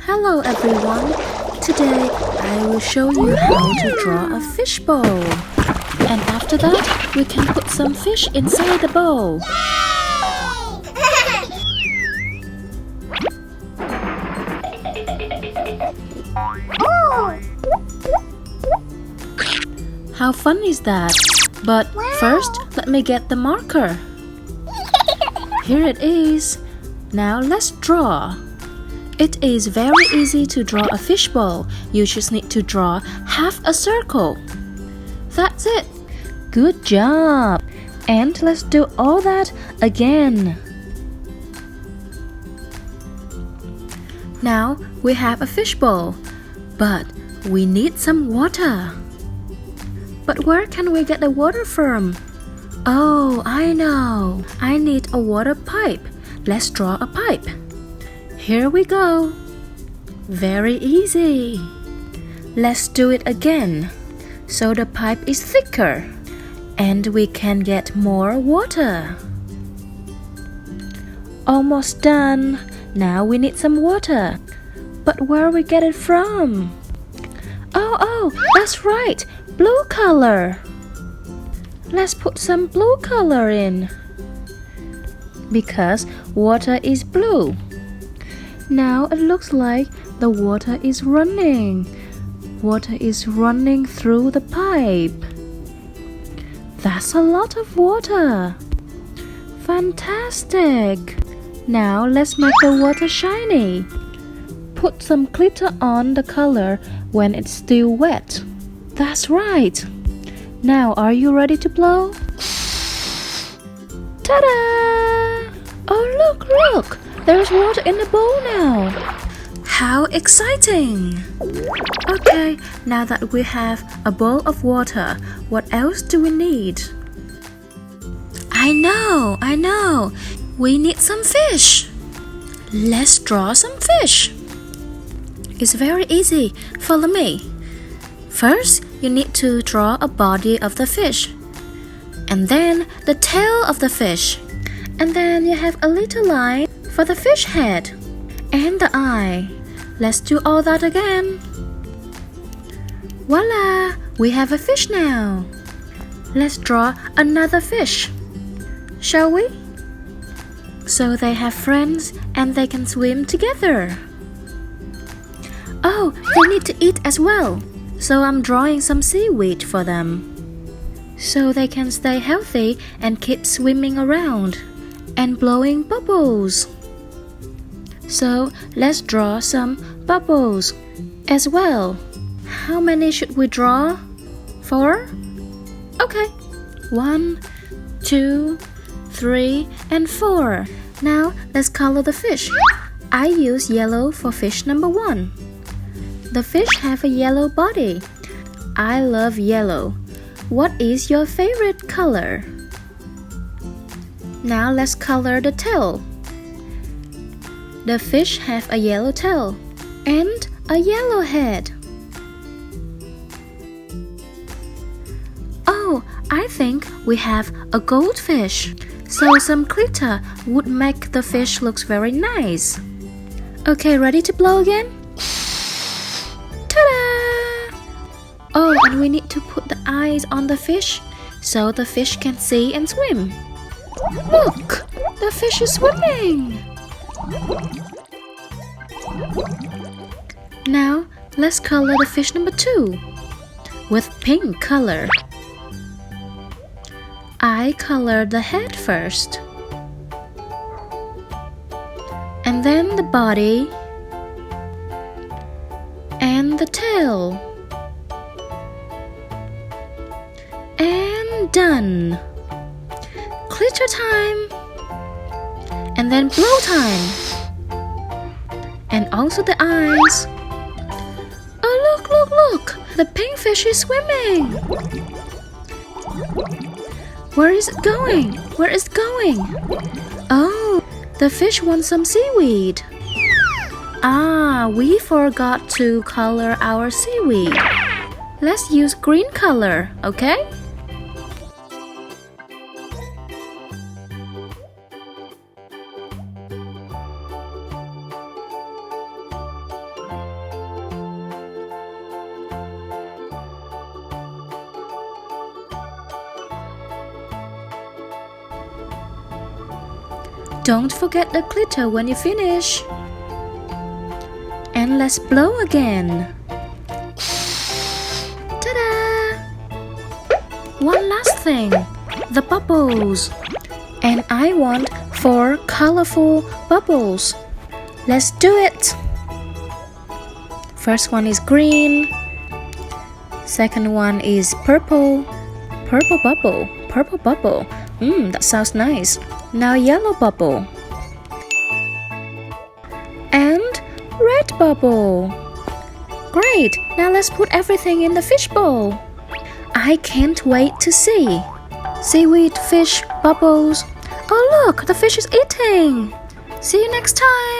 Hello everyone! Today I will show you how to draw a fish bowl. And after that, we can put some fish inside the bowl. How fun is that? But first, let me get the marker. Here it is. Now let's draw. It is very easy to draw a fishbowl. You just need to draw half a circle. That's it. Good job. And let's do all that again. Now we have a fishbowl, but we need some water. But where can we get the water from? Oh, I know. I need a water pipe. Let's draw a pipe. Here we go. Very easy. Let's do it again. So the pipe is thicker and we can get more water. Almost done. Now we need some water. But where we get it from? Oh, that's right. Blue color. Let's put some blue color in. Because water is blue. Now it looks like the water is running. Water is running through the pipe. That's a lot of water. Fantastic! Now let's make the water shiny. Put some glitter on the color when it's still wet. That's right. Now are you ready to blow? Ta-da! Oh look! There's water in the bowl now. How exciting! Okay, now that we have a bowl of water, what else do we need? I know! We need some fish. Let's draw some fish. It's very easy. Follow me. First, you need to draw a body of the fish. And then the tail of the fish. And then you have a little line for the fish head and the eye. Let's do all that again. Voila! We have a fish now. Let's draw another fish. Shall we? So they have friends and they can swim together. Oh, they need to eat as well. So I'm drawing some seaweed for them. So they can stay healthy and keep swimming around and blowing bubbles. So let's draw some bubbles as well. How many should we draw? 4? Okay. 1, 2, 3, and 4. Now let's color the fish. I use yellow for fish number 1. The fish have a yellow body. I love yellow. What is your favorite color? Now let's color the tail. The fish have a yellow tail and a yellow head. Oh, I think we have a goldfish. So some glitter would make the fish looks very nice. Okay, ready to blow again? Ta-da! Oh, and we need to put the eyes on the fish so the fish can see and swim. Look! The fish is swimming! Now, let's color the fish number 2 with pink color. I colored the head first. And then the body and the tail. And done! Glitter time! And then blow time! And also the eyes. Oh, look! The pink fish is swimming! Where is it going? Oh, the fish wants some seaweed. Ah, we forgot to color our seaweed. Let's use green color, okay? Don't forget the glitter when you finish. And let's blow again. Ta-da! One last thing, the bubbles. And I want 4 colorful bubbles. Let's do it. First one is green. Second one is purple. Purple bubble. Purple bubble. That sounds nice. Now yellow bubble. And red bubble. Great. Now let's put everything in the fish bowl. I can't wait to see. Seaweed, fish, bubbles. Oh look, the fish is eating. See you next time.